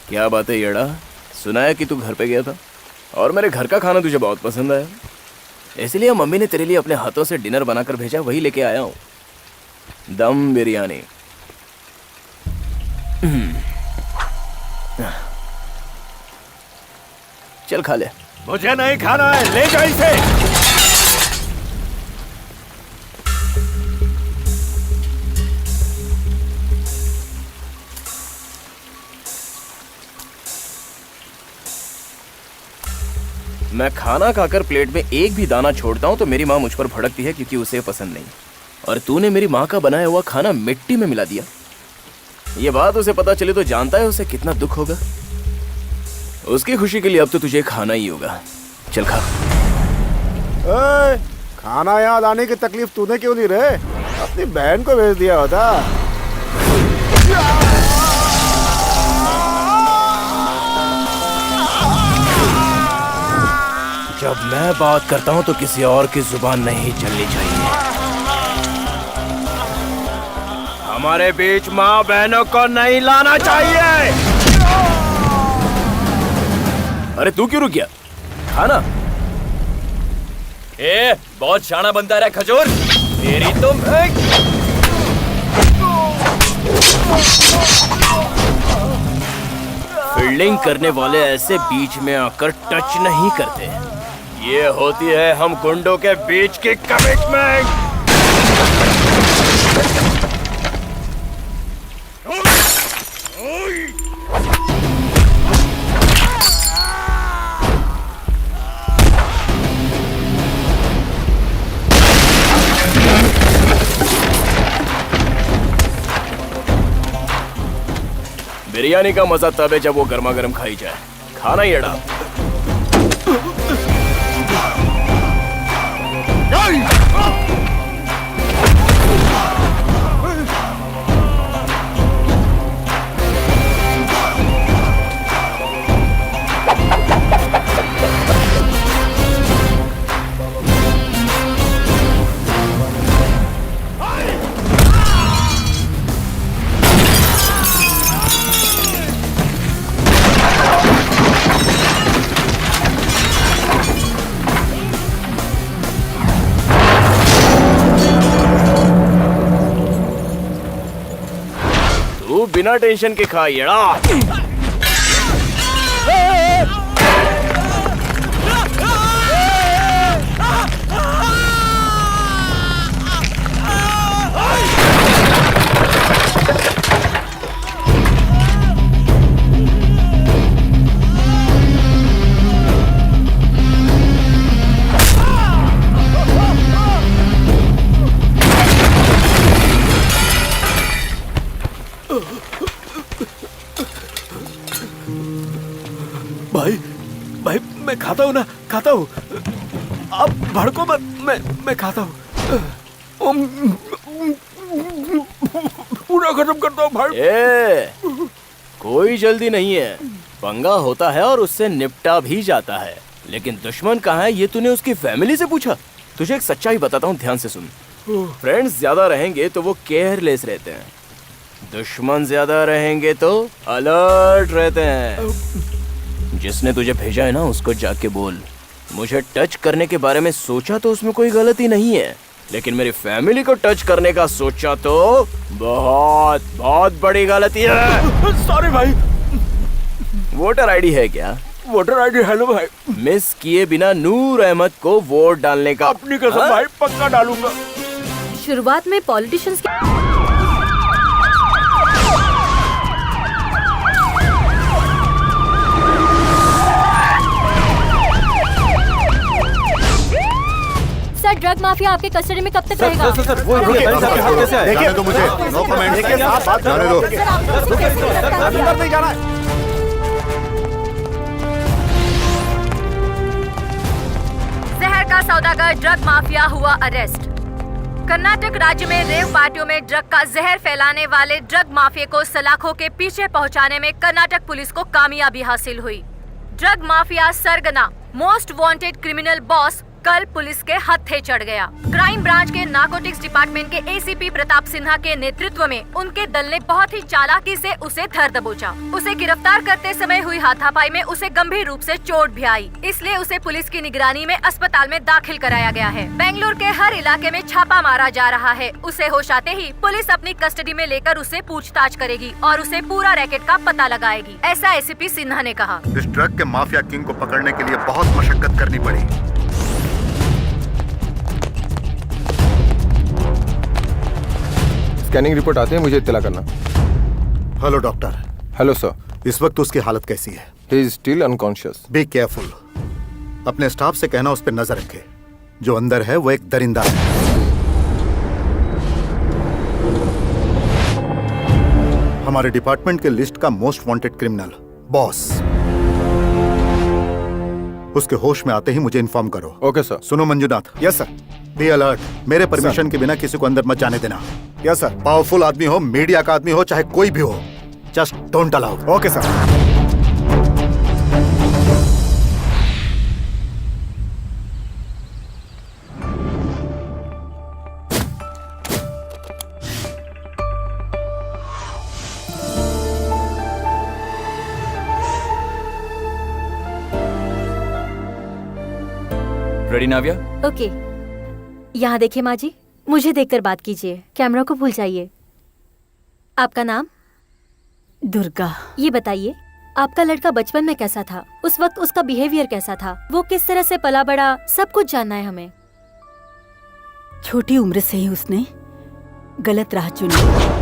क्या बात है येड़ा, सुना है कि तू घर पे गया था और मेरे घर का खाना तुझे बहुत पसंद आया, इसलिए मम्मी ने तेरे लिए अपने हाथों से डिनर बनाकर भेजा, वही लेके आया हूँ, दम बिरयानी। चल खा ले। मुझे नहीं खाना है, ले जा इसे। मैं खाना खाकर प्लेट में एक भी दाना छोड़ता हूँ तो मेरी माँ मुझ पर भड़कती है क्योंकि उसे पसंद नहीं, और तूने मेरी माँ का बनाया हुआ खाना मिट्टी में मिला दिया। ये बात उसे पता चले तो जानता है उसे कितना दुख होगा। उसकी खुशी के लिए अब तो तुझे खाना ही होगा, चल खा। खाना यहाँ लाने की तकलीफ तूने क्यों ली रे? अपनी बहन को भेज दिया होता। जब मैं बात करता हूँ तो किसी और की जुबान नहीं चलनी चाहिए। हमारे बीच माँ बहनों को नहीं लाना चाहिए। अरे तू क्यों रुक गया? खाना। बहुत शाना बनता रहा खजूर, तेरी तुम। फील्डिंग करने वाले ऐसे बीच में आकर टच नहीं करते, ये होती है हम गुंडों के बीच की कमिटमेंट। बिरयानी का मजा तब है जब वो गर्मा गर्म खाई जाए। खाना येड़ा। बिना टेंशन के खा येड़ा। भाई मैं खाता हूँ ना, खाता हूँ। आप भड़को मत, मैं खाता हूँ। पूरा खत्म करता हूँ भाई। कोई जल्दी नहीं है, पंगा होता है और उससे निपटा भी जाता है, लेकिन दुश्मन कहाँ है ये तूने उसकी फैमिली से पूछा? तुझे एक सच्चाई बताता हूँ, ध्यान से सुन। फ्रेंड्स ज्यादा रहेंगे तो वो केयरलेस रहते हैं, दुश्मन ज्यादा रहेंगे तो अलर्ट रहते हैं। जिसने तुझे भेजा है ना उसको जाके बोल, मुझे टच करने के बारे में सोचा तो उसमें कोई गलती नहीं है, लेकिन मेरी फैमिली को टच करने का सोचा तो बहुत बहुत बड़ी गलती है। सॉरी भाई। वोटर आईडी है क्या? वोटर आईडी है ना भाई। मिस किए बिना नूर अहमद को वोट डालने का। अपनी कसम भाई, पक्का डालूंगा। शुरुआत में पॉलिटिशियंस के ड्रग माफिया आपके कस्टडी में कब तक रहेगा? सर, वो कैसे आए? देखिए तो मुझे नो कमेंट। देखिए आप बात जाने दो। अंदर नहीं जाना है। शहर का सौदागर ड्रग माफिया हुआ अरेस्ट। कर्नाटक राज्य में रेव पार्टियों में ड्रग का जहर फैलाने वाले ड्रग माफिया को सलाखों के पीछे पहुंचाने में कर्नाटक पुलिस को कामयाबी हासिल हुई। ड्रग माफिया सरगना मोस्ट वांटेड क्रिमिनल बॉस कल पुलिस के हत्थे चढ़ गया। क्राइम ब्रांच के नार्कोटिक्स डिपार्टमेंट के एसीपी प्रताप सिन्हा के नेतृत्व में उनके दल ने बहुत ही चालाकी से उसे धर दबोचा। उसे गिरफ्तार करते समय हुई हाथापाई में उसे गंभीर रूप से चोट भी आई, इसलिए उसे पुलिस की निगरानी में अस्पताल में दाखिल कराया गया है। बेंगलुरु के हर इलाके में छापा मारा जा रहा है। उसे होश आते ही पुलिस अपनी कस्टडी में लेकर उसे पूछताछ करेगी और उसे पूरा रैकेट का पता लगाएगी, ऐसा एसीपी सिन्हा ने कहा। इस ड्रग के माफिया किंग को पकड़ने के लिए बहुत मशक्कत करनी पड़ी। स्कैनिंग रिपोर्ट आते हैं मुझे इत्तला करना। Hello doctor. Hello sir. इस वक्त उसकी हालत कैसी है? He is still unconscious. Be careful. अपने स्टाफ से कहना उस पर नजर रखे। जो अंदर है वो एक दरिंदा है। हमारे डिपार्टमेंट के लिस्ट का मोस्ट वांटेड क्रिमिनल बॉस। उसके होश में आते ही मुझे इन्फॉर्म करो। Okay sir. सुनो Manjunath. Yes sir. Be alert. मेरे परमिशन के बिना किसी को अंदर मत जाने देना। Yes sir. पावरफुल आदमी हो, मीडिया का आदमी हो, चाहे कोई भी हो, just don't allow. Okay sir. Ready Navia? Okay, यहाँ देखिए माँ जी, मुझे देखकर बात कीजिए, कैमरा को भूल जाइए। आपका नाम? दुर्गा। ये बताइए, आपका लड़का बचपन में कैसा था? उस वक्त उसका बिहेवियर कैसा था? वो किस तरह से पला बड़ा? सब कुछ जानना है हमें। छोटी उम्र से ही उसने गलत राह चुनी।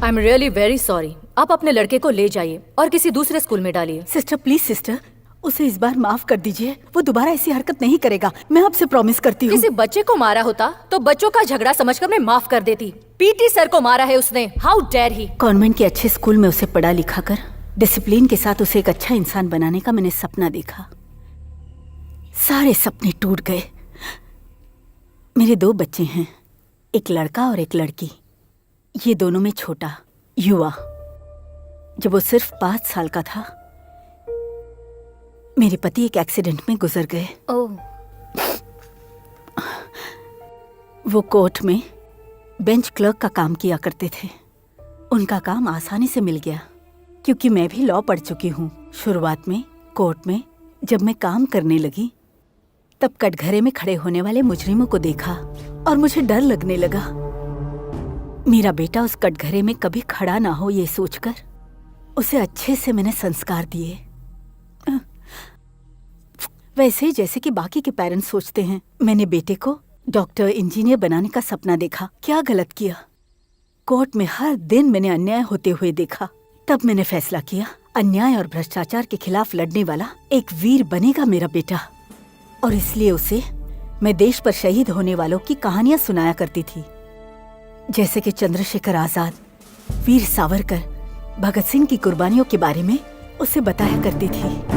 I am really very sorry. आप अपने लड़के को ले जाइए और किसी दूसरे स्कूल में डालिए। सिस्टर प्लीज सिस्टर, उसे इस बार माफ कर दीजिए। वो दोबारा ऐसी हरकत नहीं करेगा, मैं आपसे प्रॉमिस करती हूँ। किसी बच्चे को मारा होता तो बच्चों का झगड़ा समझकर मैं माफ कर देती। पीटी सर को मारा है उसने, हाउ डेयर ही। कॉन्वेंट के अच्छे स्कूल में उसे पढ़ा लिखा कर डिसिप्लिन के साथ उसे एक अच्छा इंसान बनाने का मैंने सपना देखा। सारे सपने टूट गए। मेरे 2 बच्चे हैं, एक लड़का और एक लड़की। ये दोनों में छोटा युवा, जब वो सिर्फ 5 साल का था, मेरे पति एक एक्सीडेंट में गुजर गए। ओह। वो कोर्ट में बेंच क्लर्क का काम किया करते थे। उनका काम आसानी से मिल गया क्योंकि मैं भी लॉ पढ़ चुकी हूँ। शुरुआत में कोर्ट में जब मैं काम करने लगी तब कटघरे में खड़े होने वाले मुजरिमों को देखा और मुझे डर लगने लगा। मेरा बेटा उस कटघरे में कभी खड़ा ना हो, ये सोचकर उसे अच्छे से मैंने संस्कार दिए। वैसे ही जैसे कि बाकी के पेरेंट्स सोचते हैं। मैंने बेटे को डॉक्टर, इंजीनियर बनाने का सपना देखा। क्या गलत किया? कोर्ट में हर दिन मैंने अन्याय होते हुए देखा। तब मैंने फैसला किया, अन्याय और भ्रष्टाचार के खिलाफ लड़ने वाला एक वीर बनेगा मेरा बेटा। और इसलिए उसे मैं देश पर शहीद होने वालों की कहानियां सुनाया करती थी, जैसे कि चंद्रशेखर आजाद, वीर सावरकर, भगत सिंह की कुर्बानियों के बारे में उसे बताया करती थी।